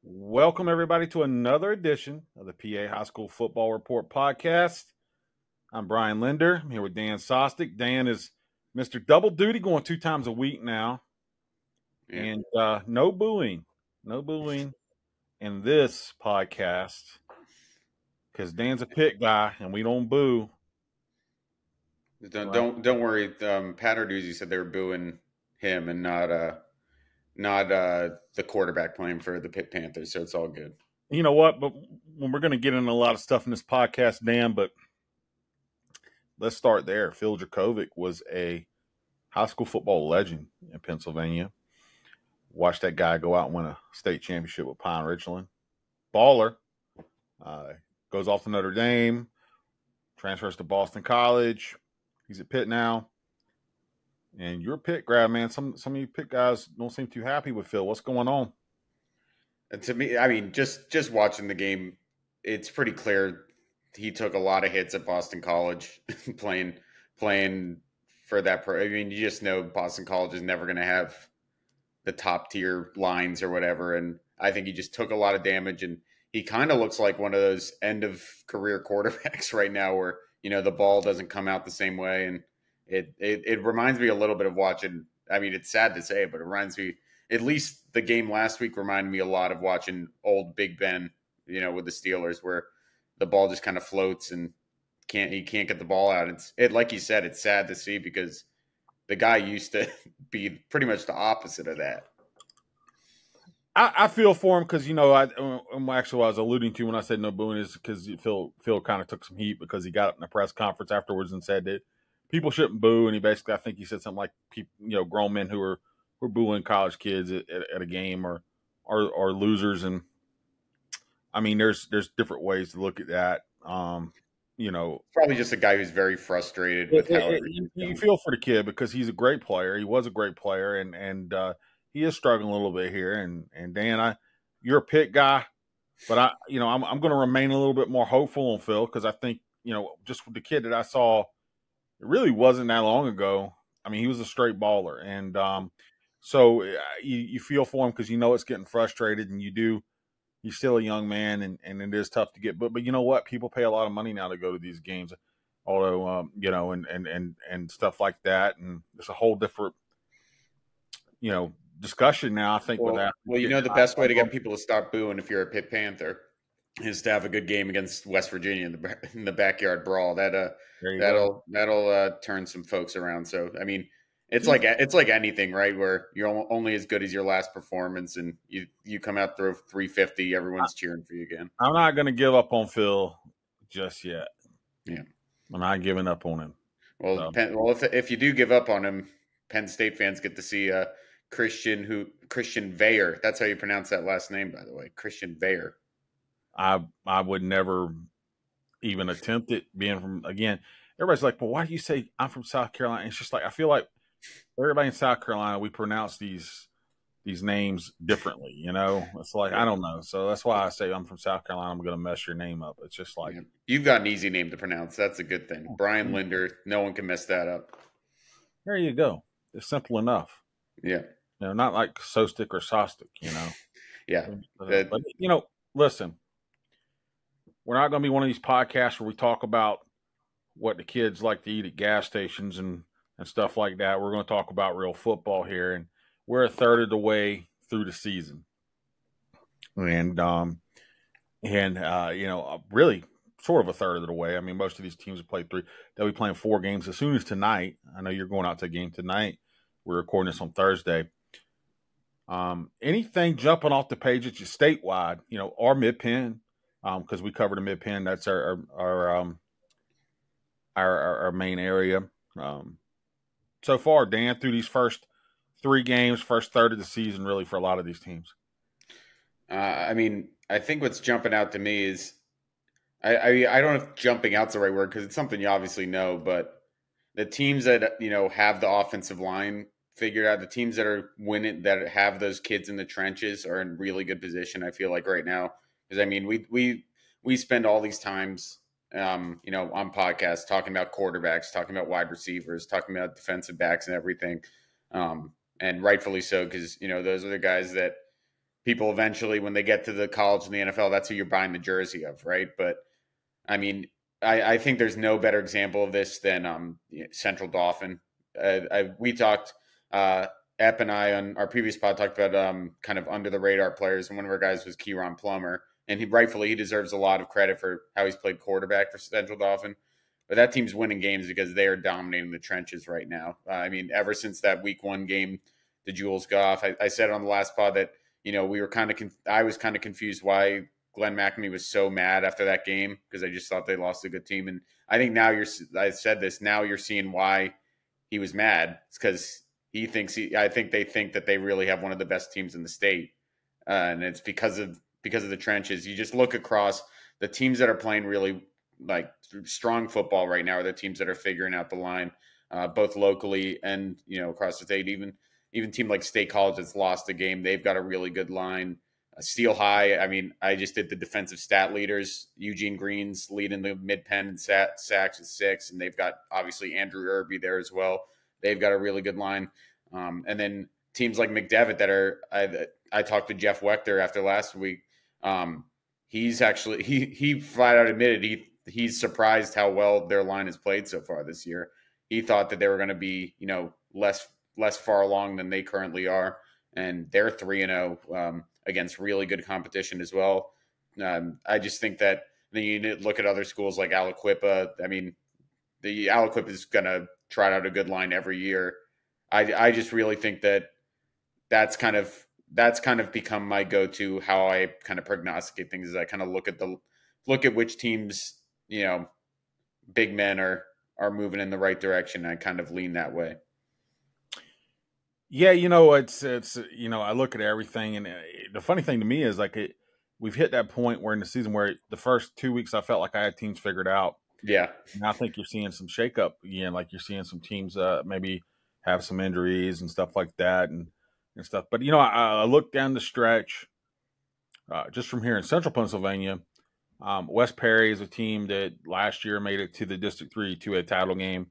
Welcome, everybody, to another edition of the PA High School Football Report podcast. I'm Brian Linder. I'm here with Dan Sostek. Dan is Mr. Double Duty, going 2 times a week now. Yeah. And no booing in this podcast because Dan's a Pitt guy and we don't boo. Don't worry. Pat Arduzzi said they were booing him and not the quarterback playing for the Pitt Panthers, so it's all good. You know what? But when we're going to get into a lot of stuff in this podcast, Dan, but let's start there. Phil Dracovic was a high school football legend in Pennsylvania. Watched that guy go out and win a state championship with Pine Richland. Baller. Goes off to Notre Dame. Transfers to Boston College. He's at Pitt now. And you're a Pitt grad, man. Some of you Pitt guys don't seem too happy with Phil. What's going on? And to me, I mean, just watching the game, it's pretty clear he took a lot of hits at Boston College playing for that pro. I mean, you just know Boston College is never going to have the top tier lines or whatever. And I think he just took a lot of damage, and he kind of looks like one of those end of career quarterbacks right now where, you know, the ball doesn't come out the same way. And it reminds me a little bit of watching. I mean, it's sad to say, but it reminds me, at least the game last week reminded me a lot of watching old Big Ben, you know, with the Steelers, where the ball just kind of floats and he can't get the ball out. It's like you said, it's sad to see because the guy used to be pretty much the opposite of that. I feel for him because, you know, actually what I was alluding to when I said no booing is because Phil kind of took some heat because he got up in a press conference afterwards and said that people shouldn't boo. And he basically, I think he said something like, people, you know, grown men who are booing college kids at a game are losers. And I mean, there's different ways to look at that. You know, probably just a guy who's very frustrated with how you feel for the kid because he's a great player. He was a great player, and he is struggling a little bit here. And Dan, you're a Pitt guy, but I'm going to remain a little bit more hopeful on Phil because I think, you know, just with the kid that I saw, it really wasn't that long ago. I mean, he was a straight baller, and so you feel for him because you know it's getting frustrated, and he's still a young man, and it is tough to get. But you know what? People pay a lot of money now to go to these games, although you know, and stuff like that, and it's a whole different, you know, discussion now. I think with that. Well, you know, the best way to get people to stop booing if you're a Pitt Panther is to have a good game against West Virginia in the backyard brawl. That'll turn some folks around. So I mean. It's like anything, right? Where you're only as good as your last performance, and you come out through 350, everyone's cheering for you again. I'm not going to give up on Phil just yet. Yeah, I'm not giving up on him. Well, if you do give up on him, Penn State fans get to see Christian Veyer. That's how you pronounce that last name, by the way, Christian Veyer. I would never even attempt it. Being from, again, everybody's like, "Well, why do you say I'm from South Carolina?" It's just like I feel like. Everybody in South Carolina, we pronounce these names differently, you know? It's like, I don't know. So that's why I say I'm from South Carolina. I'm going to mess your name up. It's just like. You've got an easy name to pronounce. That's a good thing. Brian Linder. No one can mess that up. There you go. It's simple enough. Yeah. You know, not like Sostek or Sostek, you know? Yeah. But, you know, listen, we're not going to be one of these podcasts where we talk about what the kids like to eat at gas stations and stuff like that. We're going to talk about real football here, and we're a third of the way through the season, and you know, really sort of a third of the way. I mean, most of these teams have played 3. They'll be playing 4 games as soon as tonight. I know you're going out to a game tonight. We're recording this on Thursday. Anything jumping off the page at you statewide? You know, our Mid-Penn, because we cover the Mid-Penn. That's our main area. So far, Dan, through these first 3 games, first third of the season, really for a lot of these teams? I mean, I think what's jumping out to me is, I don't know if jumping out's the right word because it's something you obviously know, but the teams that, you know, have the offensive line figured out, the teams that are winning, that have those kids in the trenches are in really good position, I feel like right now. Because, I mean, we spend all these times you know, on podcasts, talking about quarterbacks, talking about wide receivers, talking about defensive backs and everything. And rightfully so, because, you know, those are the guys that people eventually, when they get to the college and the NFL, that's who you're buying the jersey of, right? But I mean, I think there's no better example of this than Central Dauphin. We talked, Epp and I on our previous pod talked about kind of under the radar players, and one of our guys was Kieron Plummer, and he deserves a lot of credit for how he's played quarterback for Central Dauphin. But that team's winning games because they are dominating the trenches right now. I mean, ever since that Week 1 game, the Jules Goff, I said on the last pod that we were I was kind of confused why Glenn McNamee was so mad after that game because I just thought they lost a good team. And I think I said this, now you're seeing why he was mad. It's because I think they think that they really have one of the best teams in the state. And it's because of the trenches. You just look across the teams that are playing really like strong football right now are the teams that are figuring out the line, both locally and, across the state. Even team like State College that's lost a game, they've got a really good line. Steel High, I mean, I just did the defensive stat leaders. Eugene Green's leading the Mid-Penn in sacks at 6, and they've got obviously Andrew Irby there as well. They've got a really good line. And then teams like McDevitt that are I talked to Jeff Wechter after last week. He's actually he flat out admitted he's surprised how well their line has played so far this year. He thought that they were going to be, less far along than they currently are, and they're 3-0 against really good competition as well. I just think that then you look at other schools like Aliquippa. I mean, the Aliquippa is going to trot out a good line every year. I just really think that that's kind of become my go-to how I kind of prognosticate things. Is I kind of look at which teams, big men are moving in the right direction. And I kind of lean that way. Yeah, it's I look at everything, and the funny thing to me is we've hit that point where in the season where the first 2 weeks I felt like I had teams figured out. Yeah, and I think you're seeing some shakeup again. Like you're seeing some teams maybe have some injuries and stuff like that, and stuff. But I look down the stretch just from here in Central Pennsylvania. West Perry is a team that last year made it to the District 3 2A title game.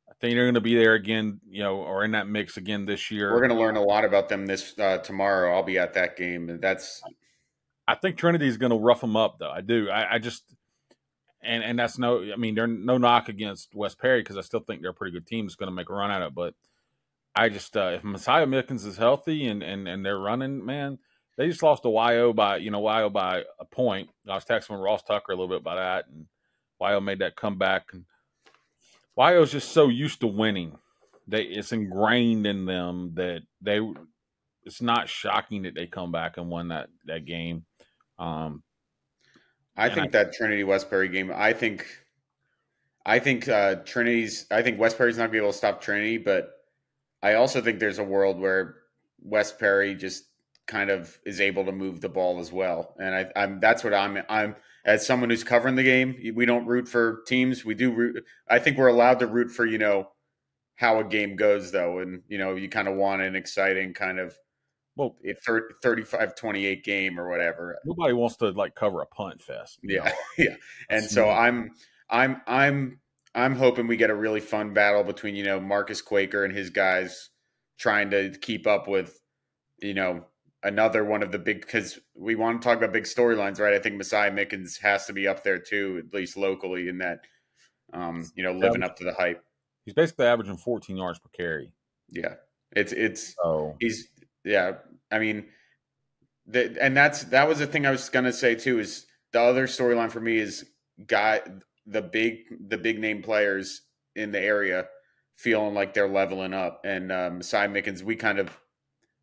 I think they're going to be there again, or in that mix again this year. We're going to learn a lot about them this tomorrow. I'll be at that game. I think Trinity is going to rough them up, though. I do. I just and that's they're no knock against West Perry because I still think they're a pretty good team that's going to make a run at it. But I just if Messiah Mickens is healthy and they're running, man, they just lost to YO by a point. I was texting with Ross Tucker a little bit about that, and YO made that comeback. And YO's just so used to winning. It's ingrained in them that it's not shocking that they come back and win that game. I think that Trinity Westbury game, I think Westbury's not going to be able to stop Trinity, but I also think there's a world where Westbury just kind of is able to move the ball as well. And that's what I'm as someone who's covering the game. We don't root for teams. We do root. I think we're allowed to root for, how a game goes though. And, you kind of want an exciting kind of 35-28 game or whatever. Nobody wants to cover a punt fest. Yeah. Yeah. And so I'm hoping we get a really fun battle between, Marcus Quaker and his guys trying to keep up with, another one of the big, because we want to talk about big storylines, right? I think Messiah Mickens has to be up there too, at least locally, in that, living up to the hype. He's basically averaging 14 yards per carry. Yeah, I mean, that was the thing I was gonna say too. Is the other storyline for me is the big name players in the area feeling like they're leveling up, and Messiah Mickens, we kind of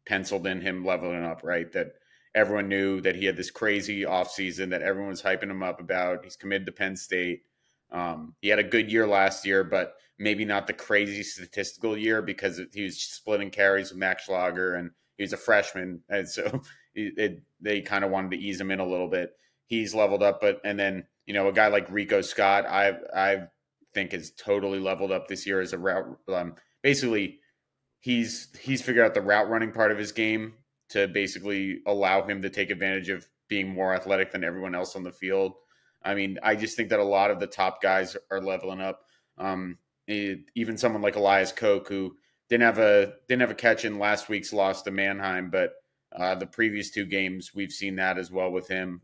penciled in him leveling up, right? That everyone knew that he had this crazy offseason that everyone was hyping him up about. He's committed to Penn State. He had a good year last year, but maybe not the crazy statistical year because he was splitting carries with Max Schlager and he was a freshman. And so they kind of wanted to ease him in a little bit. He's leveled up, and then, a guy like Rico Scott, I think is totally leveled up this year as a route. Basically, he's figured out the route running part of his game to basically allow him to take advantage of being more athletic than everyone else on the field. I mean, I just think that a lot of the top guys are leveling up. Even someone like Elias Koch, who didn't have a catch in last week's loss to Mannheim, but The previous 2 games, we've seen that as well with him.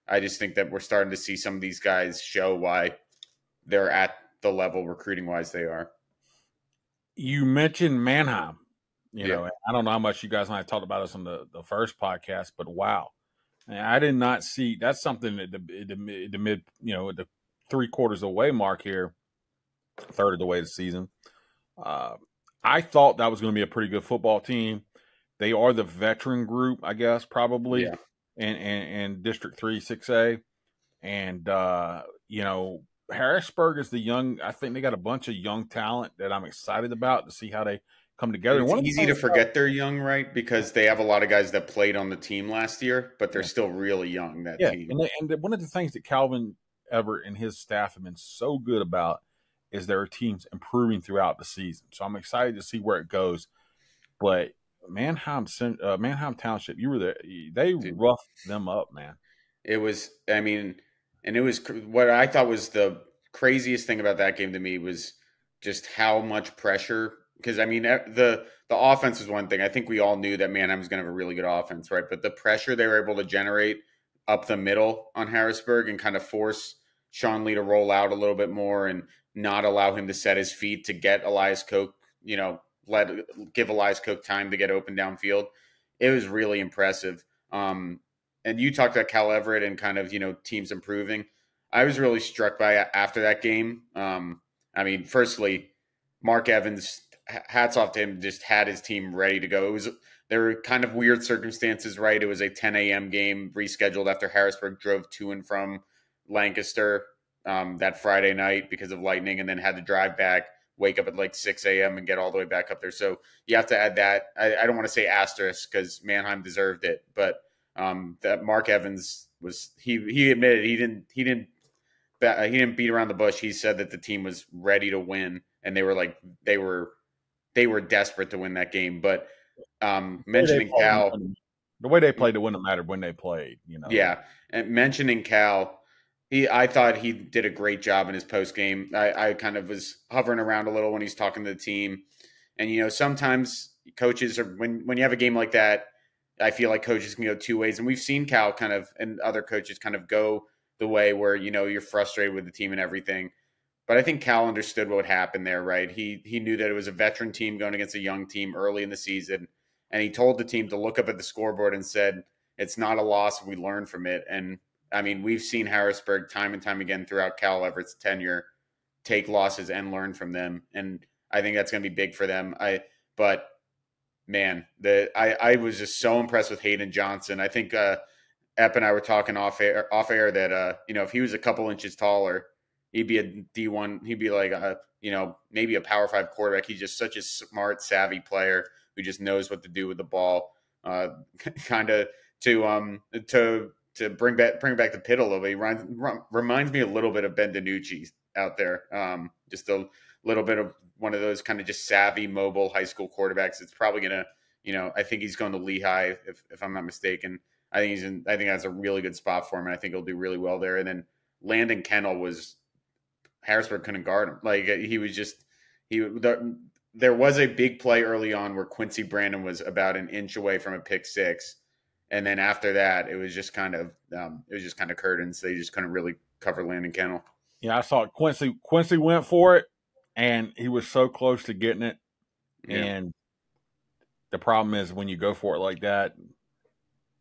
I just think that we're starting to see some of these guys show why they're at the level recruiting wise they are. You mentioned Manheim. Yeah. I don't know how much you guys and I talked about this on the first podcast, but wow. And I did not see that's something that the mid, the 3/4 away mark here, third of the way of the season. I thought that was going to be a pretty good football team. They are the veteran group, I guess, probably, Yeah. and District 3, 6A. And, Harrisburg is the young. I think they got a bunch of young talent that I'm excited about to see how they come together. And And it's one of the easy to things forget they're young, right? Because they have a lot of guys that played on the team last year, but they're still really young, that yeah, team. one of the things that Calvin Everett and his staff have been so good about is their teams improving throughout the season. So I'm excited to see where it goes. But Manheim Township, you were there. They Dude, roughed them up, man. it was, I mean, and it was what I thought was the craziest thing about that game to me was just how much pressure. Because I mean, the offense was one thing. I think we all knew that Manheim was going to have a really good offense, right? But the pressure they were able to generate up the middle on Harrisburg and kind of force Sean Lee to roll out a little bit more and not allow him to set his feet to get Elias Koch, give Elias Koch time to get open downfield. It was really impressive. And you talked about Cal Everett and kind of, teams improving. I was really struck by after that game. I mean, firstly, Mark Evans, hats off to him, just had his team ready to go. There were kind of weird circumstances, right? It was a 10 a.m. game rescheduled after Harrisburg drove to and from Lancaster that Friday night because of lightning, and then had to drive back, wake up at like 6 a.m. and get all the way back up there. So you have to add that. I don't want to say asterisk because Mannheim deserved it, but that Mark Evans he admitted he didn't beat around the bush. He said that the team was ready to win, and they were desperate to win that game. But mentioning Cal, the way they played, it wouldn't have mattered when they played. Yeah, and mentioning Cal, I thought he did a great job in his post game. I kind of was hovering around a little when he's talking to the team, and sometimes coaches are when you have a game like that. I feel like coaches can go 2 ways, and we've seen Cal kind of and other coaches kind of go the way where you're frustrated with the team and everything. But I think Cal understood what happened there, right? He knew that it was a veteran team going against a young team early in the season, and he told the team to look up at the scoreboard and said, "It's not a loss if we learn from it." And I mean, we've seen Harrisburg time and time again throughout Cal Everett's tenure take losses and learn from them, and I think that's going to be big for them. But man, I was just so impressed with Hayden Johnson. I think Epp and I were talking off air that if he was a couple inches taller, he'd be a D1. He'd be like maybe a Power 5 quarterback. He's just such a smart, savvy player who just knows what to do with the ball. Kind of to bring back the pit a little bit. He reminds me a little bit of Ben DiNucci out there. Just a little bit of one of those kind of just savvy, mobile high school quarterbacks. It's probably gonna, I think he's going to Lehigh if I'm not mistaken. I think that's a really good spot for him, and I think he'll do really well there. And then Landon Kennel Harrisburg couldn't guard him. Like there was a big play early on where Quincy Brandon was about an inch away from a pick six, and then after that, it was just kind of curtains. They just couldn't really cover Landon Kennel. Yeah, I saw Quincy. Quincy went for it, and he was so close to getting it. Yeah. And the problem is when you go for it like that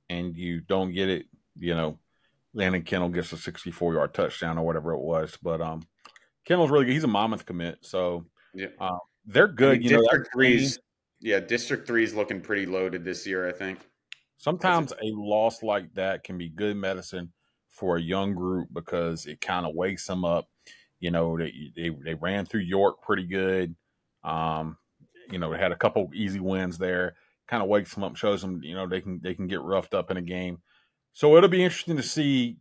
and you don't get it, Landon Kennel gets a 64-yard touchdown or whatever it was. But Kennel's really good. He's a Monmouth commit, so they're good. I mean, District 3 is looking pretty loaded this year, I think. Sometimes a loss like that can be good medicine for a young group because it kind of wakes them up. They ran through York pretty good. They had a couple easy wins there. Kind of wakes them up, shows them, they can get roughed up in a game. So it'll be interesting to see,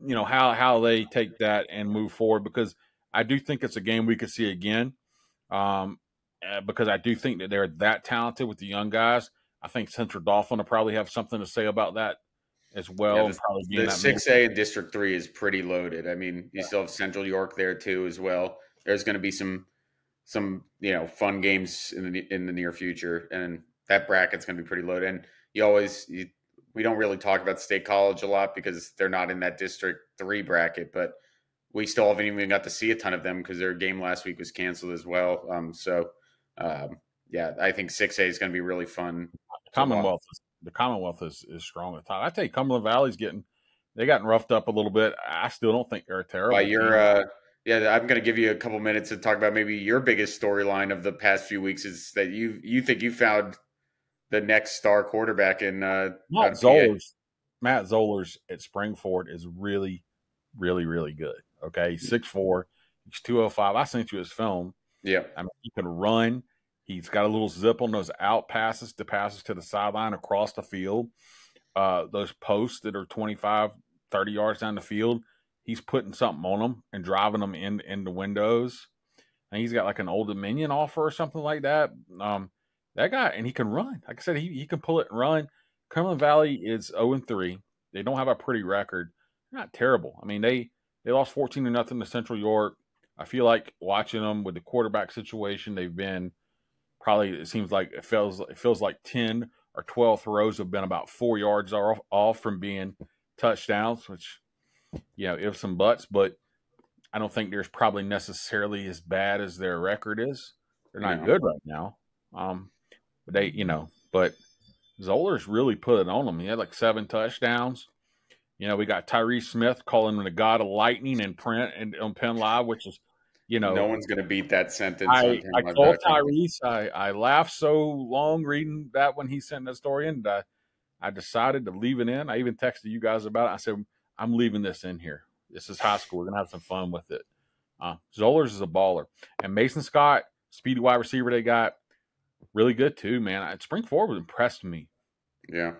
how they take that and move forward, because I do think it's a game we could see again. Because I do think that they're that talented with the young guys. I think Central Dauphin will probably have something to say about that as well. Yeah, the 6A and District 3 is pretty loaded. I mean, you still have Central York there too as well. There's going to be some fun games in the near future, and that bracket's going to be pretty loaded. And we don't really talk about State College a lot because they're not in that District 3 bracket, but we still haven't even got to see a ton of them because their game last week was canceled as well. Yeah, I think 6A is going to be really fun to watch. The Commonwealth is strong at the top. I tell you, Cumberland Valley's they gotten roughed up a little bit. I still don't think they're a terrible team. Yeah, I'm going to give you a couple minutes to talk about maybe your biggest storyline of the past few weeks is that you think you found the next star quarterback in Matt Zollers. Matt Zollers at Springford is really, really, really good. Okay, he's 6'4", he's 205. I sent you his film. Yeah, I mean, he can run. He's got a little zip on those out passes to the sideline across the field. Those posts that are 25, 30 yards down the field, he's putting something on them and driving them in the windows. And he's got like an Old Dominion offer or something like that. That guy, and he can run. Like I said, he can pull it and run. Cumberland Valley is 0-3. They don't have a pretty record. They're not terrible. I mean, they lost 14-0 to Central York. I feel like watching them with the quarterback situation, they've been probably, it feels like 10 or 12 throws have been about 4 yards off from being touchdowns, which, if some buts, but I don't think there's probably necessarily as bad as their record is. They're not good right now. But but Zollers really put it on them. He had like 7 touchdowns. We got Tyree Smith calling him the god of lightning in print and on PennLive, which is, no one's going to beat that sentence. I told Tyrese, I laughed so long reading that when he sent that story in, that I decided to leave it in. I even texted you guys about it. I said, I'm leaving this in here. This is high school. We're going to have some fun with it. Zollers is a baller. And Mason Scott, speedy wide receiver they got, really good too, man. Springford impressed me. Yeah.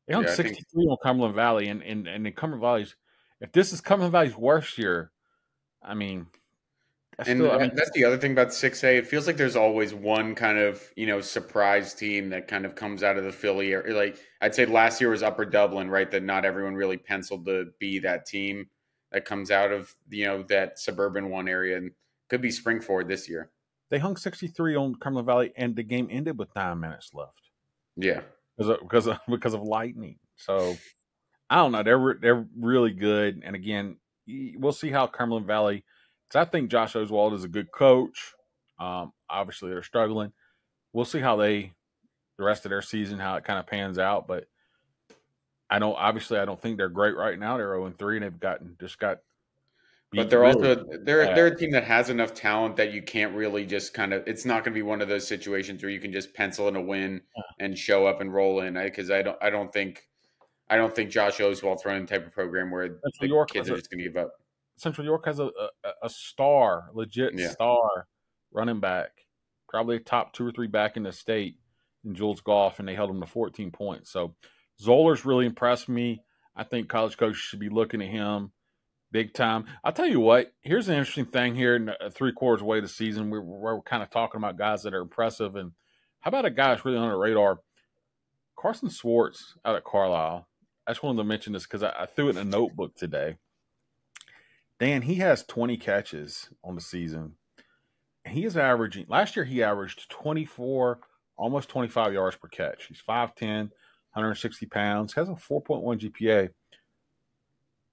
They hung 63 on Cumberland Valley. And in Cumberland Valley's, if this is Cumberland Valley's worst year, I mean – that's the other thing about 6A. It feels like there's always one kind of, surprise team that kind of comes out of the Philly area. Like I'd say last year was Upper Dublin, right? That not everyone really penciled to be that team that comes out of, that suburban one area, and could be Springford this year. They hung 63 on Cumberland Valley, and the game ended with 9 minutes left. Yeah, because of lightning. So I don't know. They're really good, and again, we'll see how Cumberland Valley. I think Josh Oswald is a good coach. Obviously, they're struggling. We'll see how the rest of their season, how it kind of pans out. But I don't think they're great right now. They're 0-3, and they've got. But they're they're a team that has enough talent that you can't really just kind of. It's not going to be one of those situations where you can just pencil in a win and show up and roll in. Because I don't think Josh Oswald's running the type of program where the kids are just going to give up. Central York has a star, legit star running back, probably a top 2 or 3 back in the state in Jules Goff, and they held him to 14 points. So Zollers really impressed me. I think college coaches should be looking at him big time. I'll tell you what, here's an interesting thing here in 3/4 way of the season. We're kind of talking about guys that are impressive. And how about a guy that's really on the radar? Carson Swartz out of Carlisle. I just wanted to mention this because I threw it in a notebook today. Dan, he has 20 catches on the season. He is averaging – last year he averaged 24, almost 25 yards per catch. He's 5'10", 160 pounds, has a 4.1 GPA.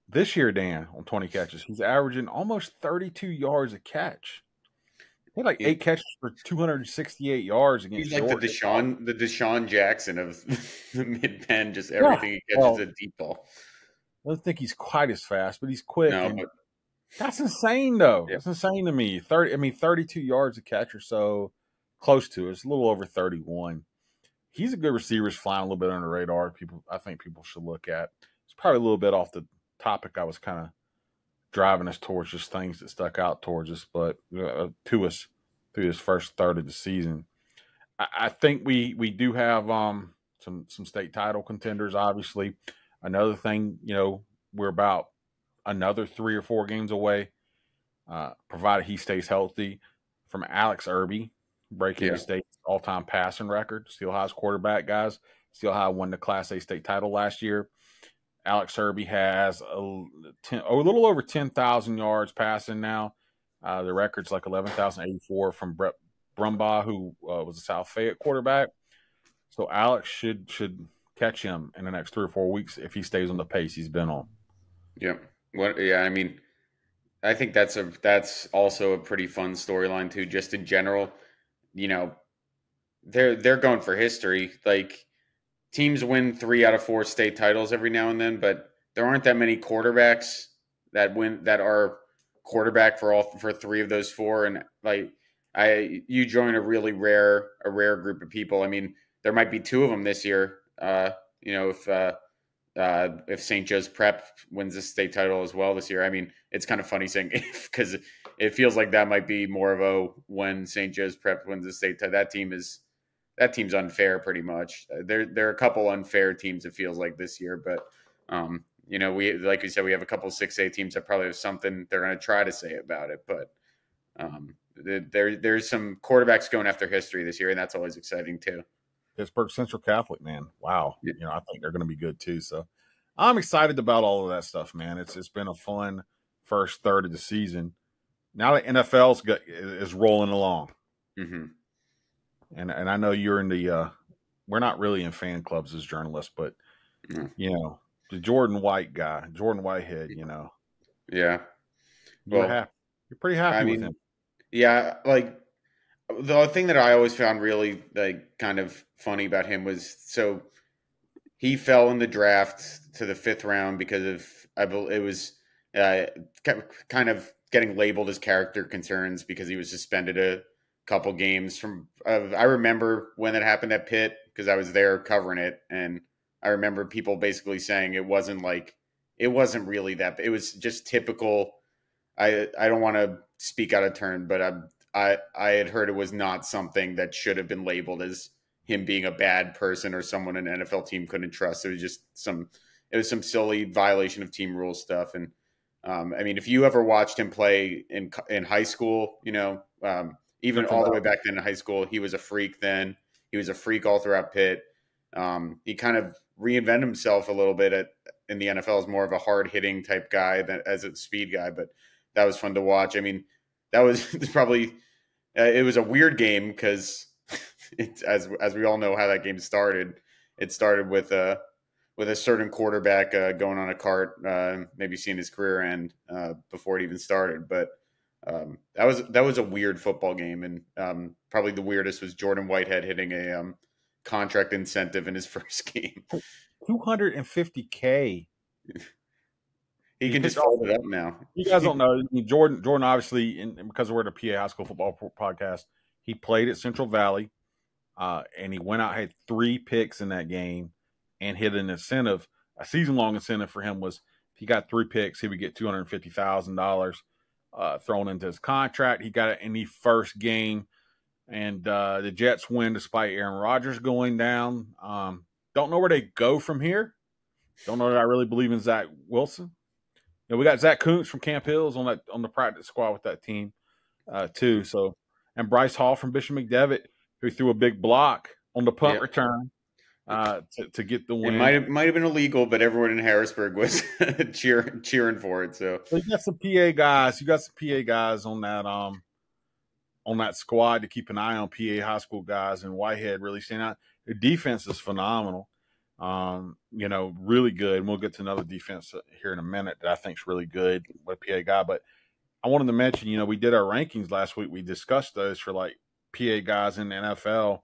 This year, Dan, on 20 catches, he's averaging almost 32 yards a catch. He had like 8 catches for 268 yards against He's like the Deshaun Jackson of the Mid-Penn, just everything he catches a deep ball. I don't think he's quite as fast, but he's quick. That's insane, though. Yeah. That's insane to me. 32 yards a catch or so, close to it. It's a little over 31. He's a good receiver. He's flying a little bit under the radar. I think people should look at. It's probably a little bit off the topic I was kind of driving us towards, just things that stuck out towards us, but to us through this first third of the season. I think we do have some state title contenders, obviously. Another thing, we're about another 3 or 4 games away, provided he stays healthy, from Alex Irby breaking the state's all-time passing record. Steel High's quarterback, guys. Steel High won the Class A state title last year. Alex Irby has a little over 10,000 yards passing now. The record's like 11,084 from Brett Brumbaugh, who was a South Fayette quarterback. So Alex should catch him in the next 3 or 4 weeks if he stays on the pace he's been on. Yep. Yeah, I mean, I think that's also a pretty fun storyline too, just in general. You know, they're going for history. Like teams win 3 out of 4 state titles every now and then, but there aren't that many quarterbacks that are quarterback for 3 of those 4. And like you join a really rare group of people. I mean, there might be 2 of them this year. You know, if St. Joe's Prep wins the state title as well this year. I mean, it's kind of funny saying if, because it feels like that might be more of a when St. Joe's Prep wins the state title. That team's unfair pretty much. There are a couple unfair teams it feels like this year, but you know, like we said, we have a couple 6A teams that probably have something they're going to try to say about it, but there's some quarterbacks going after history this year, and that's always exciting too. Pittsburgh Central Catholic, man. Wow. You know, I think they're going to be good too. So I'm excited about all of that stuff, man. It's been a fun first third of the season. Now the NFL is rolling along. Mm-hmm. And I know you're in the we're not really in fan clubs as journalists, but you know, the Jordan Whitehead, you know. Yeah. You're pretty happy with him. Yeah, like the thing that I always found really like kind of funny about him was so he fell in the draft to the 5th round because of it was kind of getting labeled as character concerns because he was suspended a couple games from. I remember when it happened at Pitt because I was there covering it, and I remember people basically saying it wasn't really that. It was just typical. I don't want to speak out of turn, but I had heard it was not something that should have been labeled as him being a bad person or someone an NFL team couldn't trust. It was just some silly violation of team rule stuff. And I mean, if you ever watched him play in high school, you know, even all the way back then in high school, he was a freak then. He was a freak all throughout Pitt. He kind of reinvented himself a little bit in the NFL as more of a hard-hitting type guy than as a speed guy, but that was fun to watch. I mean, that was probably it was a weird game because as we all know how that game started. It started with a certain quarterback going on a cart, maybe seeing his career end before it even started. But that was a weird football game, and probably the weirdest was Jordan Whitehead hitting a contract incentive in his first game. $250K. He can just fold it up now. You guys don't know. I mean, Jordan obviously, because we're at a PA High School Football podcast, he played at Central Valley, and he went out, had 3 picks in that game, and hit an incentive. A season-long incentive for him was if he got 3 picks, he would get $250,000 thrown into his contract. He got it in the first game, and the Jets win despite Aaron Rodgers going down. Don't know where they go from here. Don't know that I really believe in Zach Wilson. You know, we got Zach Kuntz from Camp Hills on the practice squad with that team too. So, and Bryce Hall from Bishop McDevitt, who threw a big block on the punt return to get the win. It might have been illegal, but everyone in Harrisburg was cheering for it. So you got some PA guys. You got some PA guys on that squad to keep an eye on. PA high school guys, and Whitehead really standing out. Their defense is phenomenal. You know, really good. And we'll get to another defense here in a minute that I think is really good with a PA guy. But I wanted to mention, you know, we did our rankings last week. We discussed those for like PA guys in the NFL.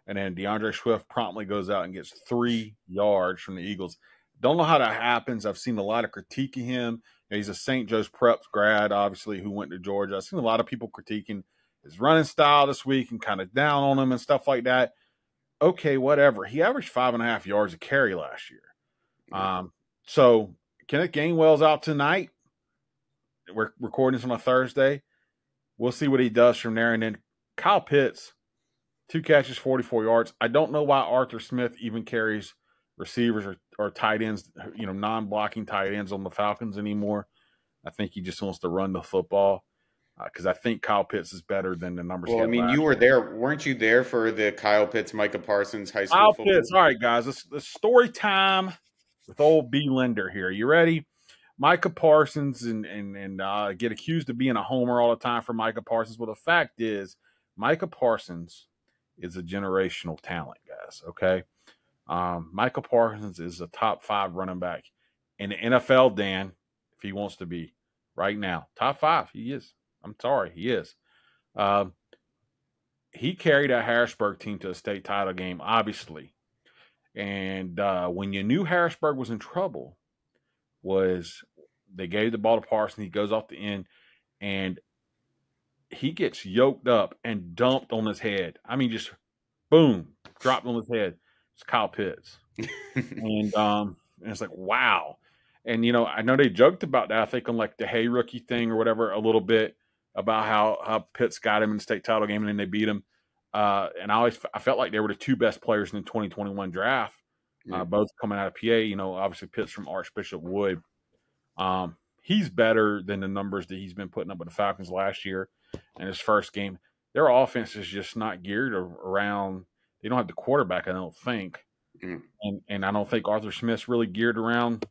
And then DeAndre Swift promptly goes out and gets 3 yards from the Eagles. Don't know how that happens. I've seen a lot of critique of him. He's a St. Joe's Prep grad, obviously, who went to Georgia. I've seen a lot of people critiquing his running style this week and kind of down on him and stuff like that. Okay, whatever. He averaged 5.5 yards a carry last year. So Kenneth Gainwell's out tonight. We're recording this on a Thursday. We'll see what he does from there. And then Kyle Pitts, 2 catches, 44 yards. I don't know why Arthur Smith even carries receivers or tight ends, you know, non-blocking tight ends on the Falcons anymore. I think he just wants to run the football. Because I think Kyle Pitts is better than the numbers. Well, I mean, you were there. Weren't you there for the Kyle Pitts, Micah Parsons high school football? Pitts. All right, guys. It's story time with old B. Linder here. You ready? Micah Parsons and get accused of being a homer all the time for Micah Parsons. Well, the fact is, Micah Parsons is a generational talent, guys. Okay? Michael Parsons is a top 5 running back in the NFL, Dan, if he wants to be right now. Top 5, he is. I'm sorry, he is. He carried that Harrisburg team to a state title game, obviously. And when you knew Harrisburg was in trouble, was they gave the ball to Parsons. He goes off the end, and he gets yoked up and dumped on his head. I mean, just boom, dropped on his head. It's Kyle Pitts. And it's like, wow. And, I know they joked about that, I think, on like the Hey Rookie thing or whatever, a little bit about how Pitts got him in the state title game and then they beat him. And I felt like they were the 2 best players in the 2021 draft, both coming out of PA. Obviously Pitts from Archbishop Wood. He's better than the numbers that he's been putting up with the Falcons last year in his first game. Their offense is just not geared around. They don't have the quarterback, I don't think. And I don't think Arthur Smith's really geared around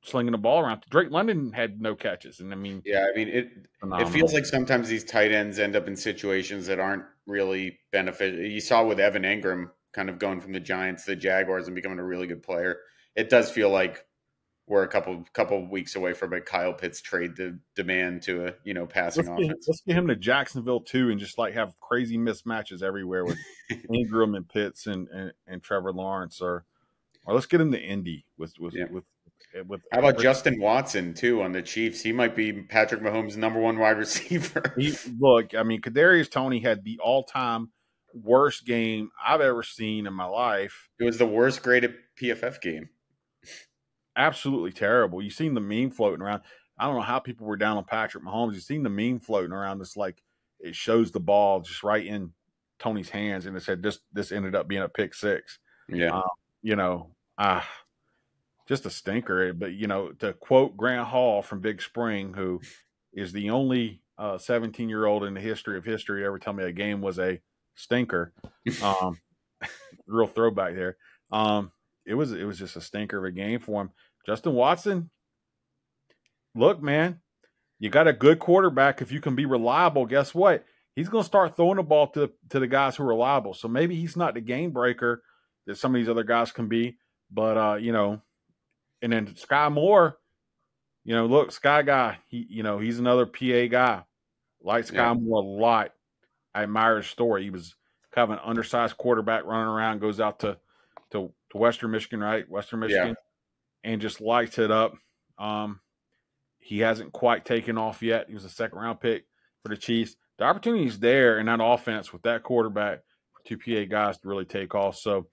slinging the ball around. Drake London had no catches. And it feels like sometimes these tight ends end up in situations that aren't really beneficial. You saw with Evan Engram kind of going from the Giants to the Jaguars and becoming a really good player. It does feel like we're a couple weeks away from a Kyle Pitts trade demand to a passing offense. Let's get him to Jacksonville too, and just like have crazy mismatches everywhere with Ingram and Pitts and Trevor Lawrence, or let's get him to Indy with. How about Justin Watson too on the Chiefs? He might be Patrick Mahomes' #1 wide receiver. Kadarius Toney had the all-time worst game I've ever seen in my life. It was the worst graded PFF game. Absolutely terrible. You've seen the meme floating around. I don't know how people were down on Patrick Mahomes. You've seen the meme floating around. It's like it shows the ball just right in Tony's hands, and it said this ended up being a pick 6. Yeah. Just a stinker. But, to quote Grant Hall from Big Spring, who is the only 17-year-old in the history of history to ever tell me a game was a stinker. Real throwback there. It was just a stinker of a game for him. Justin Watson, look, man, you got a good quarterback. If you can be reliable, guess what? He's going to start throwing the ball to the guys who are reliable. So maybe he's not the game breaker that some of these other guys can be. But, and then Sky Moore, look, Sky guy, he's another PA guy. Like Sky Moore a lot. I admire his story. He was kind of an undersized quarterback running around, goes out to Western Michigan, right? Western Michigan, and just lights it up. He hasn't quite taken off yet. He was a 2nd-round pick for the Chiefs. The opportunity is there in that offense with that quarterback for 2 PA guys to really take off. So,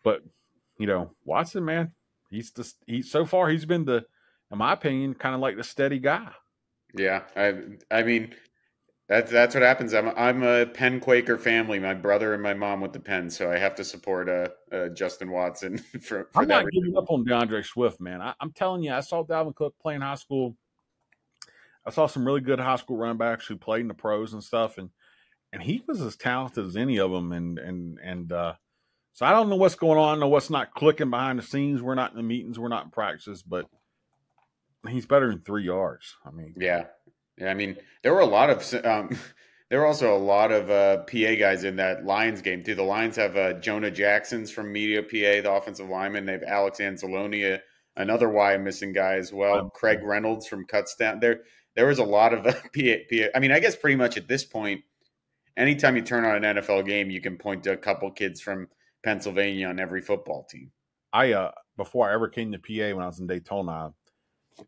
but Watson, man, he's so far he's been in my opinion, kind of like the steady guy. Yeah, I mean. That's what happens. I'm a Penn Quaker family. My brother and my mom went to Penn, so I have to support Justin Watson for I'm that. not giving up on DeAndre Swift, man. I'm telling you, I saw Dalvin Cook play in high school. I saw some really good high school running backs who played in the pros and stuff, and he was as talented as any of them. And so I don't know what's going on. I don't know what's not clicking behind the scenes. We're not in the meetings. We're not in practices, but he's better than 3 yards. Yeah. I mean, there were also a lot of PA guys in that Lions game too. The Lions have Jonah Jackson's from Media PA, the offensive lineman. They have Alex Anzalone, another Y missing guy as well. Craig Reynolds from Cutsdown. There was a lot of PA. I mean, I guess pretty much at this point, anytime you turn on an NFL game, you can point to a couple kids from Pennsylvania on every football team. Before I ever came to PA when I was in Daytona,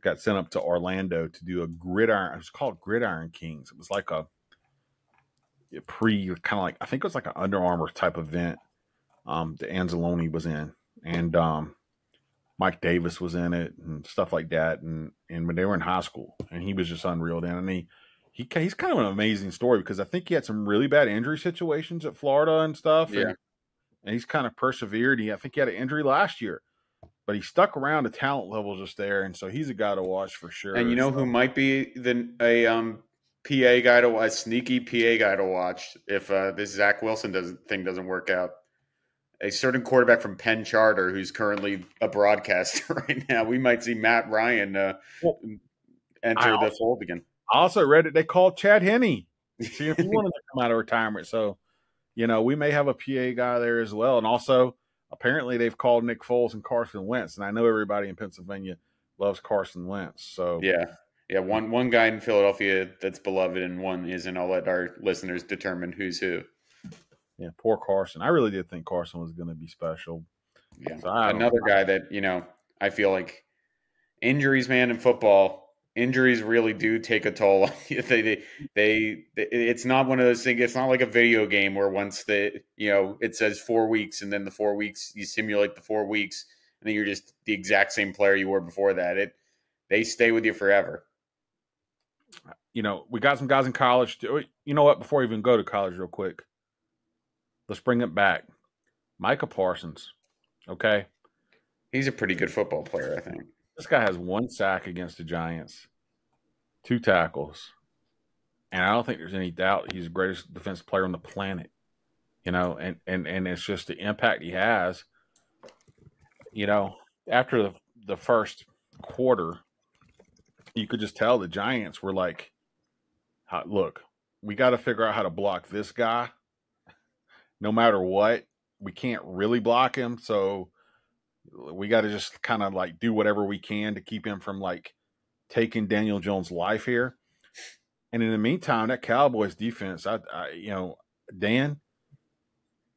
got sent up to Orlando to do a gridiron. It was called Gridiron Kings. It was like a kind of like, I think it was like an Under Armour type event that Anzalone was in. And Mike Davis was in it and stuff like that. And when they were in high school, and he was just unreal then. And he's kind of an amazing story because I think he had some really bad injury situations at Florida and stuff. Yeah. And he's kind of persevered. I think he had an injury last year. But he stuck around. The talent level just there, and so he's a guy to watch for sure. And who might be a PA guy to watch, a sneaky PA guy to watch if this Zach Wilson thing doesn't work out? A certain quarterback from Penn Charter who's currently a broadcaster right now. We might see Matt Ryan enter the fold again. I also read that they called Chad Henne. See if he wanted to come out of retirement. So, we may have a PA guy there as well. And also, apparently they've called Nick Foles and Carson Wentz, and I know everybody in Pennsylvania loves Carson Wentz. So yeah. One guy in Philadelphia that's beloved, and one isn't. I'll let our listeners determine who's who. yeah, poor Carson. I really did think Carson was going to be special. Yeah, So I don't another know. guy that I feel like injuries, man, in football, injuries really do take a toll. It's not one of those things. It's not like a video game where once it says 4 weeks, and then the 4 weeks you simulate the 4 weeks, and then you're just the exact same player you were before that. They stay with you forever. We got some guys in college. You know what? Before we even go to college, real quick, let's bring it back. Micah Parsons. Okay, He's a pretty good football player, I think. this guy has 1 sack against the Giants, 2 tackles, and I don't think there's any doubt he's the greatest defensive player on the planet. And it's just the impact he has. After the first quarter, you could just tell the Giants were like, look, we got to figure out how to block this guy no matter what. We can't really block him, so we got to just kind of like do whatever we can to keep him from like taking Daniel Jones' life here. And in the meantime, that Cowboys defense, Dan,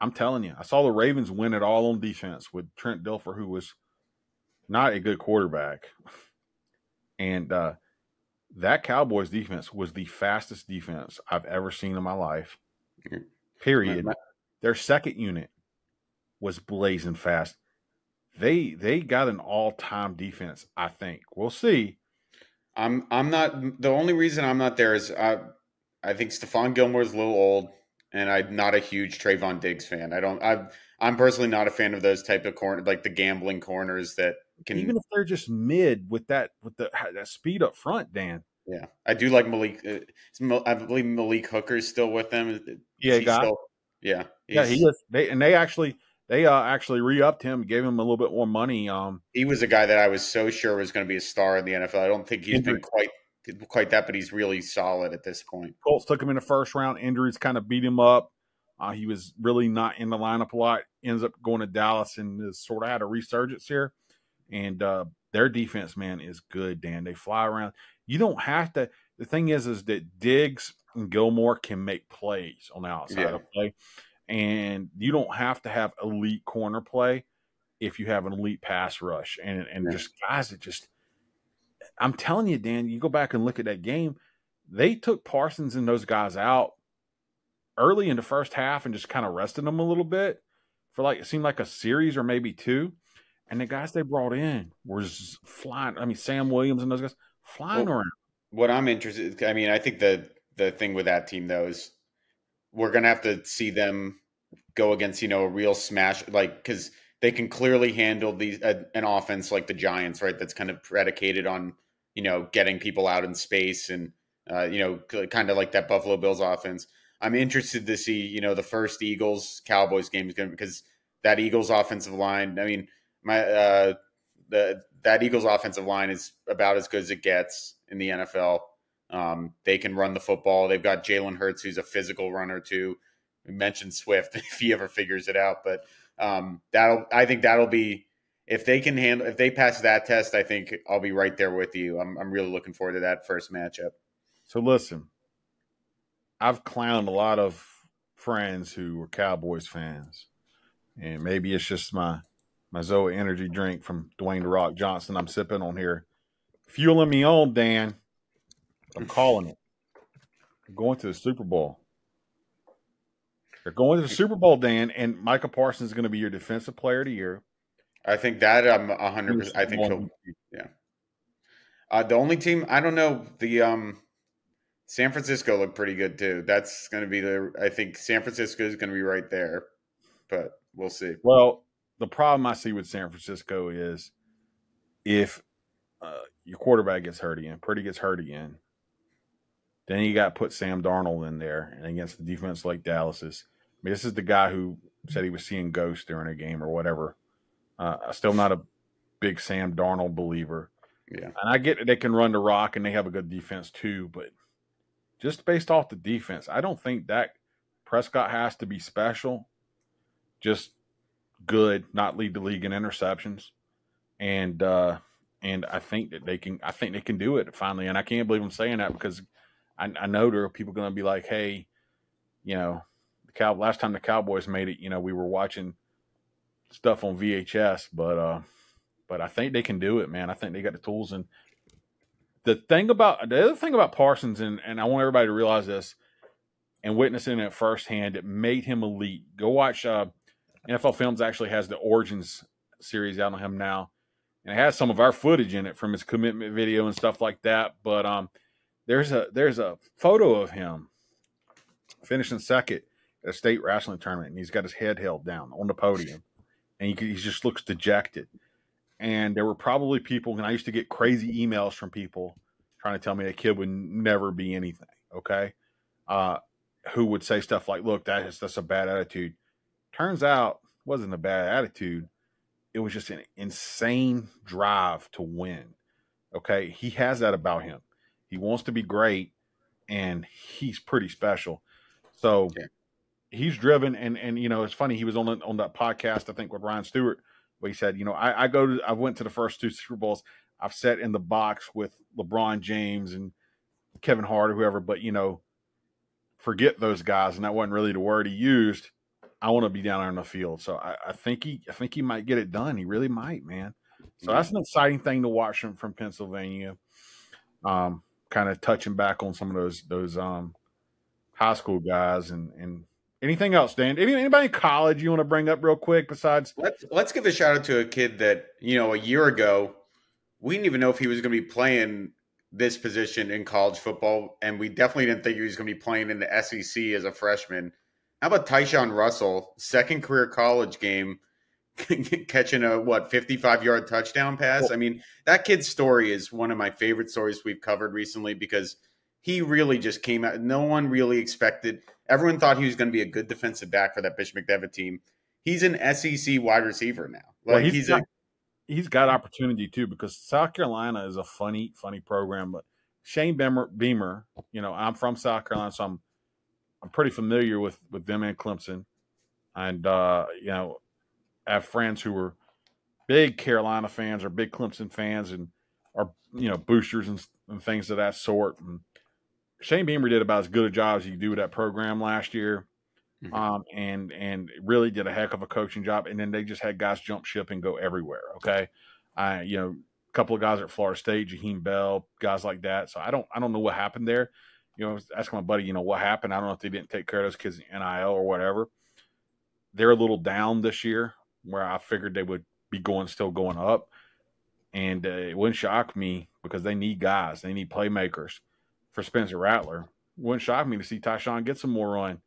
I'm telling you, I saw the Ravens win it all on defense with Trent Dilfer, who was not a good quarterback. And that Cowboys defense was the fastest defense I've ever seen in my life, period. Their second unit was blazing fast. They got an all-time defense, I think. We'll see. I'm not. The only reason I'm not there is I think Stephon Gilmore's a little old, and I'm not a huge Trayvon Diggs fan. I'm personally not a fan of those type of corner, like the gambling corners that can. Even if they're just mid with that speed up front, Dan. Yeah, I do like Malik. I believe Malik Hooker's still with them. Yeah, he is. They actually re-upped him, gave him a little bit more money. He was a guy that I was so sure was going to be a star in the NFL. I don't think he's been quite that, but he's really solid at this point. Colts took him in the first round. Injuries kind of beat him up. He was really not in the lineup a lot. Ends up going to Dallas and has sort of had a resurgence here. And their defense, man, is good, Dan. They fly around. You don't have to. The thing is that Diggs and Gilmore can make plays on the outside of play. And you don't have to have elite corner play if you have an elite pass rush. And just guys that just – I'm telling you, Dan, you go back and look at that game, they took Parsons and those guys out early in the first half and just kind of rested them a little bit for it seemed like a series or maybe 2. And the guys they brought in were just flying. I mean, Sam Williams and those guys flying around. What I'm interested – I mean, I think the thing with that team, though, is we're going to have to see them go against, a real smash, because they can clearly handle an offense like the Giants, right? That's kind of predicated on, getting people out in space and, kind of like that Buffalo Bills offense. I'm interested to see, the first Eagles-Cowboys game because that Eagles offensive line, I mean, that Eagles offensive line is about as good as it gets in the NFL. They can run the football. They've got Jalen Hurts, who's a physical runner too. We mentioned Swift if he ever figures it out, but I think that'll be if they pass that test. I think I'll be right there with you. I'm really looking forward to that first matchup. So listen, I've clowned a lot of friends who were Cowboys fans, and maybe it's just my Zoa energy drink from Dwayne "The Rock" Johnson I'm sipping on here, fueling me on, Dan. I'm calling it. They're going to the Super Bowl. They're going to the Super Bowl, Dan, and Micah Parsons is going to be your defensive player of the year. I think that I'm 100%. I think he'll. Yeah. The only team I don't know. The San Francisco looked pretty good too. That's going to be I think San Francisco is going to be right there, but we'll see. Well, the problem I see with San Francisco is if your quarterback gets hurt again, Purdy gets hurt again, then you got to put Sam Darnold in there and against the defense like Dallas's. I mean, this is the guy who said he was seeing ghosts during a game or whatever. Still not a big Sam Darnold believer. Yeah. And I get that they can run the rock and they have a good defense too, but just based off the defense, I don't think Dak Prescott has to be special. Just good, not lead the league in interceptions, and I think that they can. I think they can do it finally, and I can't believe I'm saying that because I know there are people going to be like, hey, last time the Cowboys made it, we were watching stuff on VHS, but I think they can do it, man. I think they got the tools. And the other thing about Parsons, and I want everybody to realize this and witnessing it firsthand, it made him elite. Go watch NFL Films actually has the Origins series out on him now, and it has some of our footage in it from his commitment video and stuff like that. But there's a photo of him finishing second at a state wrestling tournament, and he's got his head held down on the podium, and he just looks dejected. And there were probably people, and I used to get crazy emails from people trying to tell me that kid would never be anything. Okay, who would say stuff like, "Look, that's a bad attitude." Turns out, it wasn't a bad attitude. It was just an insane drive to win. Okay, he has that about him. He wants to be great, and he's pretty special. So he's driven, and it's funny. He was on that podcast, I think, with Ryan Stewart, where he said, I went to the first two Super Bowls. I've sat in the box with LeBron James and Kevin Hart or whoever, but forget those guys, and that wasn't really the word he used. I want to be down there in the field. So I think he might get it done. He really might, man. So that's an exciting thing to watch him from Pennsylvania. Kind of touching back on some of those high school guys and anything else, Dan? Anybody in college you want to bring up real quick besides? Let's give a shout out to a kid that, a year ago, we didn't even know if he was going to be playing this position in college football, and we definitely didn't think he was going to be playing in the SEC as a freshman. How about Tyshawn Russell, second career college game, catching a 55-yard touchdown pass? Well, I mean, that kid's story is one of my favorite stories we've covered recently because he really just came out. No one really expected. Everyone thought he was going to be a good defensive back for that Bishop McDevitt team. He's an SEC wide receiver now. Like he's got opportunity too because South Carolina is a funny program. But Shane Beamer, I'm from South Carolina, so I'm pretty familiar with them and Clemson, and I have friends who are big Carolina fans or big Clemson fans and are boosters and things of that sort. And Shane Beamer did about as good a job as you could do with that program last year. And really did a heck of a coaching job. And then they just had guys jump ship and go everywhere. Okay. A couple of guys at Florida State, Jaheim Bell, guys like that. So I don't know what happened there. I was asking my buddy, what happened. I don't know if they didn't take care of those kids in NIL or whatever. They're a little down this year where I figured they would be still going up. And it wouldn't shock me because they need guys. They need playmakers for Spencer Rattler. It wouldn't shock me to see Tyshawn get some more run.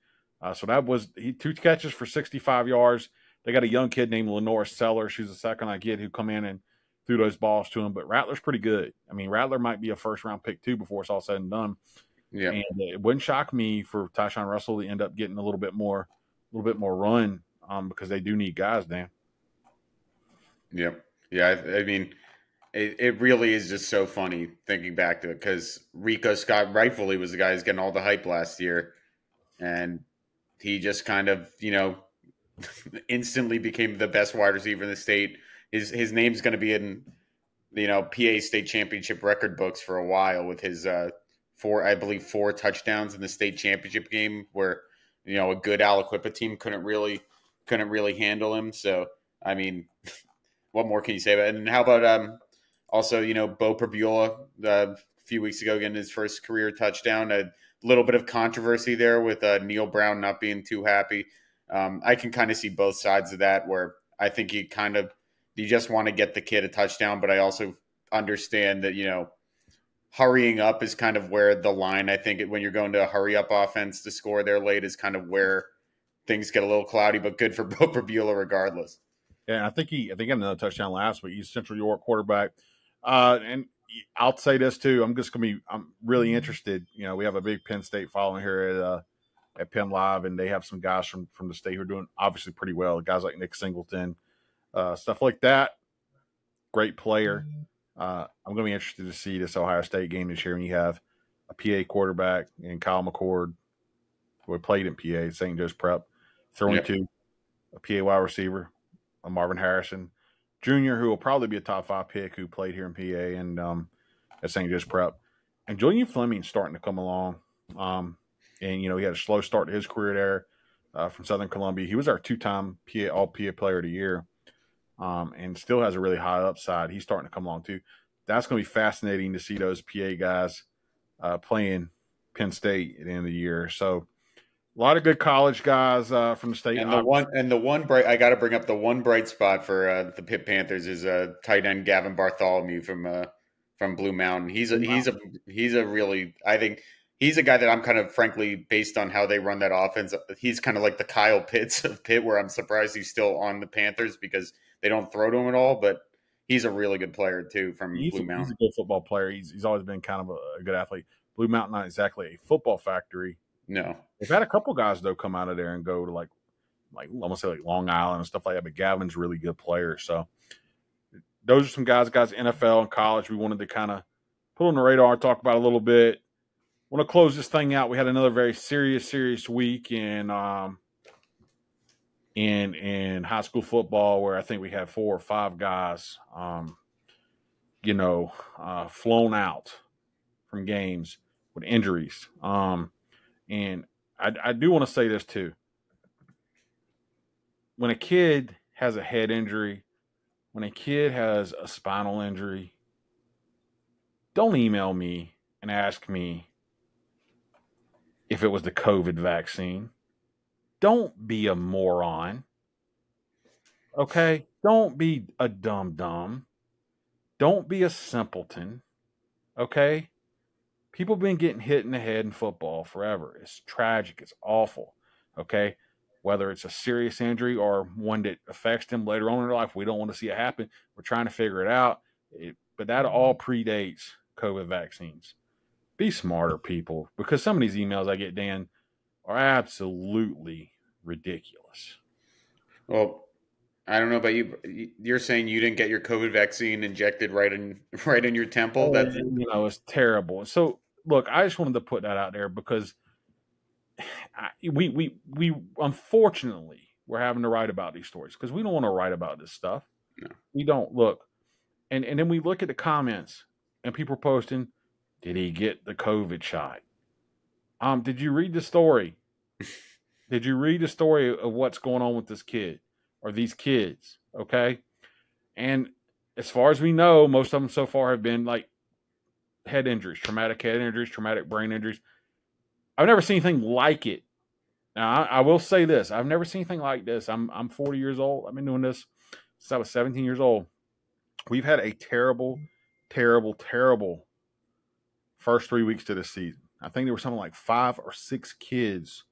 So that was 2 catches for 65 yards. They got a young kid named Lenore Sellers. She's a second-line kid who come in and threw those balls to him. But Rattler's pretty good. I mean, Rattler might be a first-round pick too before it's all said and done. Yeah. And it wouldn't shock me for Tyshawn Russell to end up getting a little bit more run because they do need guys, Dan. Yeah. Yeah. I mean, it really is just so funny thinking back to it because Rico Scott rightfully was the guy who's getting all the hype last year. And he just kind of, instantly became the best wide receiver in the state. His name's going to be in, PA state championship record books for a while with his 4 touchdowns in the state championship game where, a good Aliquippa team couldn't really handle him. So, I mean, what more can you say about it? And how about also, Bo Perbula a few weeks ago getting his first career touchdown, a little bit of controversy there with Neil Brown not being too happy. I can kind of see both sides of that where I think you just want to get the kid a touchdown, but I also understand that, hurrying up is kind of where the line, I think when you're going to a hurry up offense to score there late is kind of where things get a little cloudy, but good for Bo Perbula regardless. Yeah, I think he had another touchdown last week. He's Central York quarterback. And I'll say this too. I'm really interested. We have a big Penn State following here at Penn Live, and they have some guys from the state who are doing obviously pretty well. Guys like Nick Singleton, stuff like that. Great player. I'm going to be interested to see this Ohio State game this year when you have a PA quarterback and Kyle McCord, who played in PA, St. Joe's Prep, throwing to a PA wide receiver. Marvin Harrison Jr., who will probably be a top 5 pick, who played here in PA and at St. Joe's Prep. And Julian Fleming's starting to come along. And, he had a slow start to his career there from Southern Columbia. He was our 2-time All PA Player of the Year and still has a really high upside. He's starting to come along, too. That's going to be fascinating to see those PA guys playing Penn State at the end of the year. So, a lot of good college guys from the state. And the one bright, I got to bring up the one bright spot for the Pitt Panthers is tight end Gavin Bartholomew from Blue Mountain. He's a really, I think he's a guy that I'm kind of, frankly, based on how they run that offense, he's kind of like the Kyle Pitts of Pitt, where I'm surprised he's still on the Panthers because they don't throw to him at all. But he's a really good player too from Blue Mountain. He's a good football player. He's always been kind of a good athlete. Blue Mountain, not exactly a football factory. No. They've had a couple guys, though, come out of there and go to like I'm going to say like Long Island and stuff like that. But Gavin's a really good player. So those are some guys, NFL and college we wanted to kind of put on the radar, talk about a little bit. I want to close this thing out. We had another very serious week in high school football where I think we had 4 or 5 guys, flown out from games with injuries. And I do want to say this too. When a kid has a head injury, when a kid has a spinal injury, don't email me and ask me if it was the COVID vaccine. Don't be a moron. Okay? Don't be a dumb. Don't be a simpleton. Okay? People have been getting hit in the head in football forever. It's tragic. It's awful. Okay? Whether it's a serious injury or one that affects them later on in their life, we don't want to see it happen. We're trying to figure it out. But that all predates COVID vaccines. Be smarter, people, because some of these emails I get, Dan, are absolutely ridiculous. Well, I don't know about you. You're saying you didn't get your COVID vaccine injected right in your temple. That's it's terrible. So look, I just wanted to put that out there because we unfortunately we're having to write about these stories because we don't want to write about this stuff. No. We don't look, and then we look at the comments and people are posting, did he get the COVID shot? Did you read the story? Did you read the story of what's going on with this kid or these kids? Okay. And as far as we know, most of them so far have been like head injuries, traumatic head injuries, traumatic brain injuries. I've never seen anything like it. Now, I will say this. I've never seen anything like this. I'm 40 years old. I've been doing this since I was 17 years old. We've had a terrible first 3 weeks to this season. I think there were something like 5 or 6 kids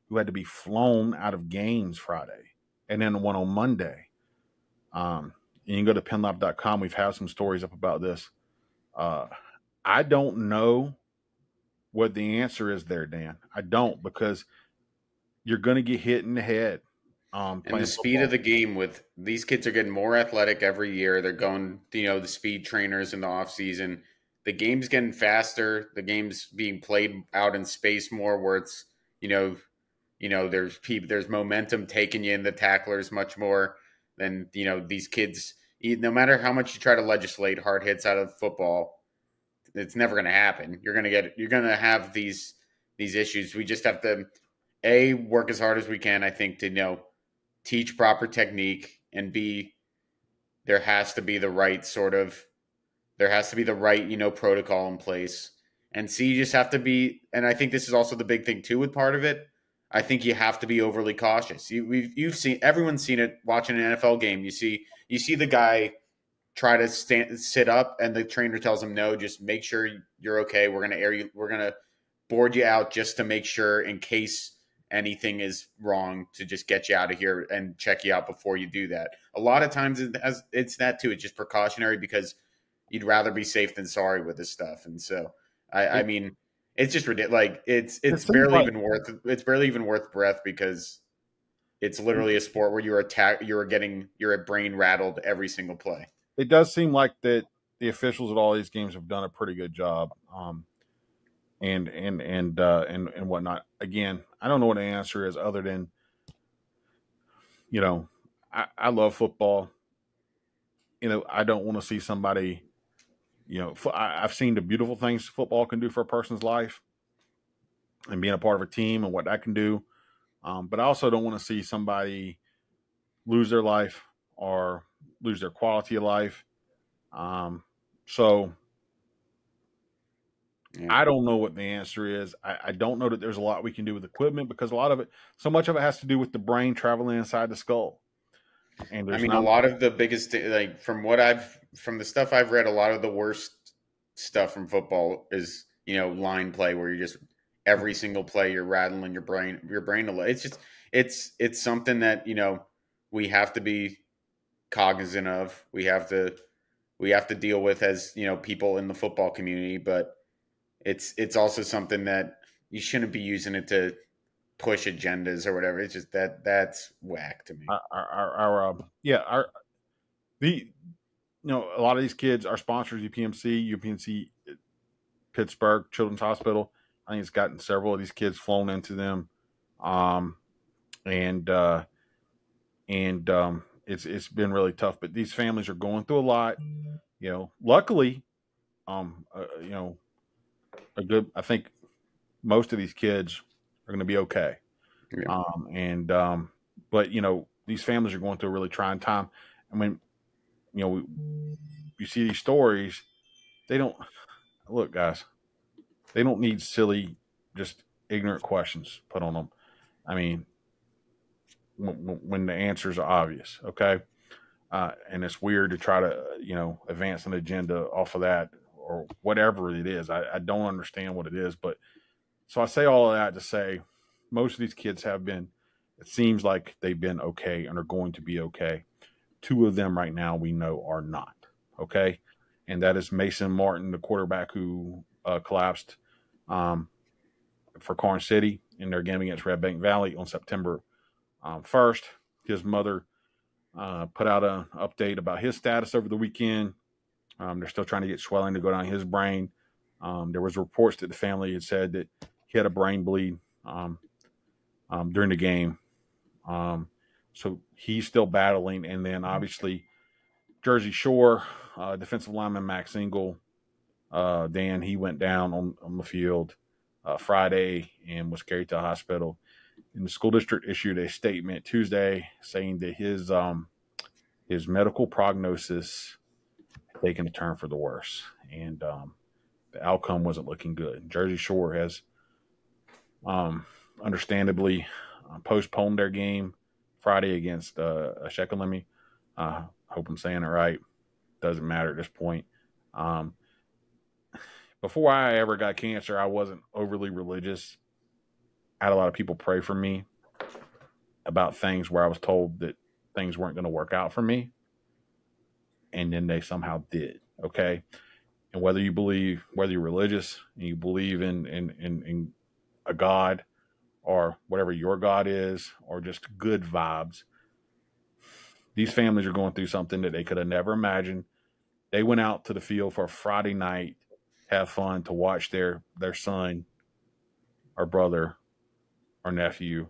who had to be flown out of games Friday, and then the one on Monday. And you can go to PennLive.com. We've had some stories up about this. I don't know what the answer is there, Dan. I don't, because you're going to get hit in the head. And the speed of the game with these kids are getting more athletic every year. They're going, the speed trainers in the off season. The game's getting faster. The game's being played out in space more, where it's, there's momentum taking you in the tacklers much more than, these kids. No matter how much you try to legislate hard hits out of football, it's never going to happen. You're going to have these issues. We just have to work as hard as we can, I think, to teach proper technique, and B, there has to be the right protocol in place. And C, you just have to be, and I think this is also the big thing too with part of it, I think you have to be overly cautious. Everyone's seen it watching an NFL game. You see the guy try to sit up, and the trainer tells him, no, just make sure you're okay. We're gonna board you out just to make sure, in case anything is wrong, to just get you out of here and check you out before you do that. A lot of times it's that too. It's just precautionary because you'd rather be safe than sorry with this stuff. And so I mean, it's just ridiculous. Like it's barely even worth breath, because it's literally a sport where you're brain rattled every single play. It does seem like that the officials at all these games have done a pretty good job. And whatnot. Again, I don't know what the answer is, other than, I love football. I don't want to see somebody. I've seen the beautiful things football can do for a person's life, and being a part of a team and what that can do. But I also don't want to see somebody lose their life or lose their quality of life. So Yeah. I don't know what the answer is. I don't know that there's a lot we can do with equipment because a lot of it, so much of it has to do with the brain traveling inside the skull. And I there's mean, a not. lot of the biggest, like from the stuff I've read, a lot of the worst stuff from football is, line play where you're just every single play you're rattling your brain a lot. It's just it's something that we have to be cognizant of. We have to deal with as people in the football community, but it's also something that you shouldn't be using it to push agendas or whatever. It's just that's whack to me. The a lot of these kids are sponsors, UPMC, Pittsburgh Children's Hospital. I think it's gotten several of these kids flown into them, um, and it's been really tough. But these families are going through a lot. Luckily, you know, a good. I think most of these kids are going to be okay. Yeah. And But these families are going through a really trying time. I mean, you see these stories. They don't look, guys. They don't need silly, just ignorant questions put on them. I mean, when the answers are obvious, okay. And it's weird to try to advance an agenda off of that or whatever it is. I don't understand what it is, but so I say all of that to say most of these kids have been. It seems like they've been okay and are going to be okay. Two of them right now we know are not okay, and that is Mason Martin, the quarterback who collapsed for Corn City in their game against Red Bank Valley on September 1st. His mother put out an update about his status over the weekend. They're still trying to get swelling to go down his brain. There was reports that the family had said that he had a brain bleed during the game. So he's still battling. And then obviously Jersey Shore defensive lineman Max Engel, Dan, he went down on the field Friday and was carried to the hospital. And the school district issued a statement Tuesday saying that his medical prognosis had taken a turn for the worse, and the outcome wasn't looking good. Jersey Shore has, understandably, postponed their game Friday against Shekelemi. Hope I'm saying it right. Doesn't matter at this point. Before I ever got cancer, I wasn't overly religious. I had a lot of people pray for me about things where I was told that things weren't going to work out for me, and then they somehow did. Okay, and whether you're religious and you believe in a God or whatever your God is, or just good vibes, these families are going through something that they could have never imagined. They went out to the field for a Friday night, have fun, to watch their son or brother or nephew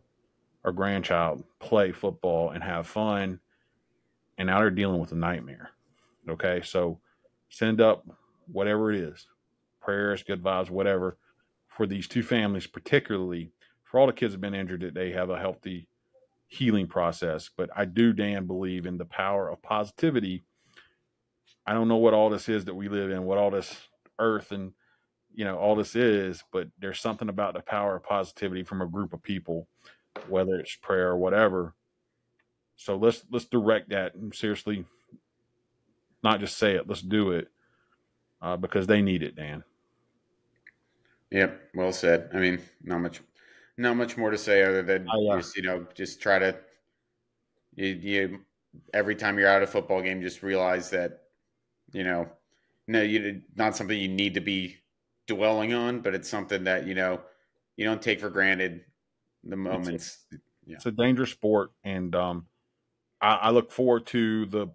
or grandchild play football and have fun, and now they're dealing with a nightmare. Okay, so send up whatever it is, prayers, good vibes, whatever, for these two families, particularly for all the kids that have been injured, that they have a healthy healing process. But I do, Dan, believe in the power of positivity. I don't know what all this is that we live in, what all this earth and all this is, but there's something about the power of positivity from a group of people, whether it's prayer or whatever. So let's direct that and seriously, not just say it. Let's do it because they need it, Dan. Yep, well said. I mean, not much more to say other than just try to you every time you're at a football game, just realize that no, not something you need to be dwelling on, but it's something that you don't take for granted the moments. It's a dangerous sport, and I look forward to the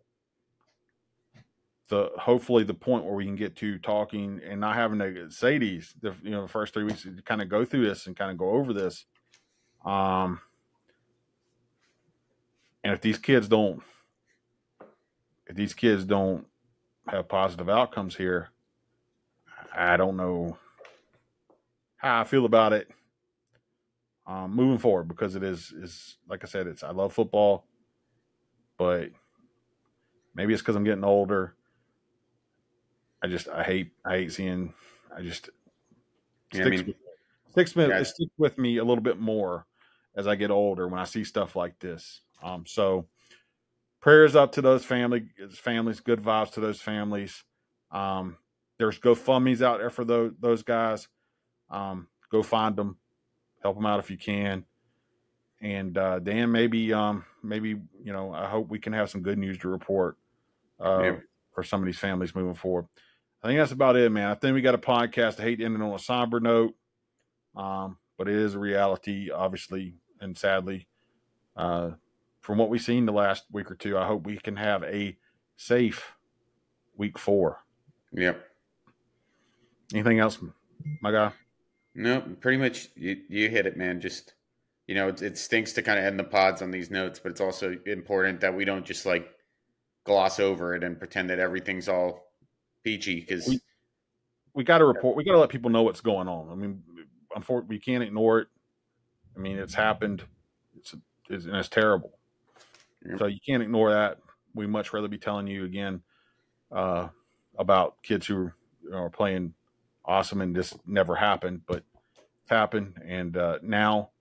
hopefully the point where we can get to talking and not having to say the first 3 weeks to kind of go through this and kind of go over this, And if these kids don't have positive outcomes here, I don't know how I feel about it moving forward, because it is like I said, I love football, but maybe it's because I'm getting older. I hate seeing. It sticks with me a little bit more as I get older when I see stuff like this. So prayers up to those families. Good vibes to those families. There's GoFundMe's out there for those guys. Go find them, help them out if you can. And Dan, maybe I hope we can have some good news to report for some of these families moving forward. I think that's about it, man. I think we got a podcast. I hate ending on a somber note, but it is a reality, obviously, and sadly. From what we've seen the last week or two, I hope we can have a safe week 4. Yep. Anything else, my guy? No, pretty much you hit it, man. Just, it stinks to kind of end the pods on these notes, but it's also important that we don't just like gloss over it and pretend that everything's all peachy, because we got to report. We got to let people know what's going on. I mean, unfortunately, we can't ignore it. I mean, it's happened. It's terrible. Yep. So you can't ignore that. We'd much rather be telling you again about kids who are playing awesome and this never happened, but it's happened. And now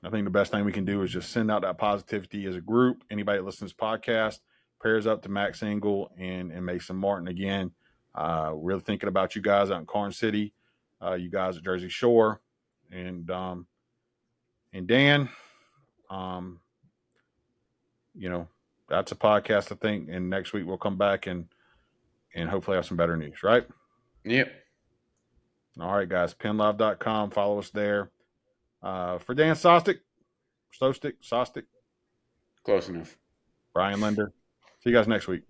I think the best thing we can do is just send out that positivity as a group. Anybody that listens to this podcast, prayers up to Max Engel and Mason Martin again. Really thinking about you guys out in Carn City, you guys at Jersey Shore, and Dan. That's a podcast, I think, and next week we'll come back and hopefully have some better news, right? Yep. All right, guys. PennLive.com. Follow us there. For Dan Sostek. Close enough. Brian Linder. See you guys next week.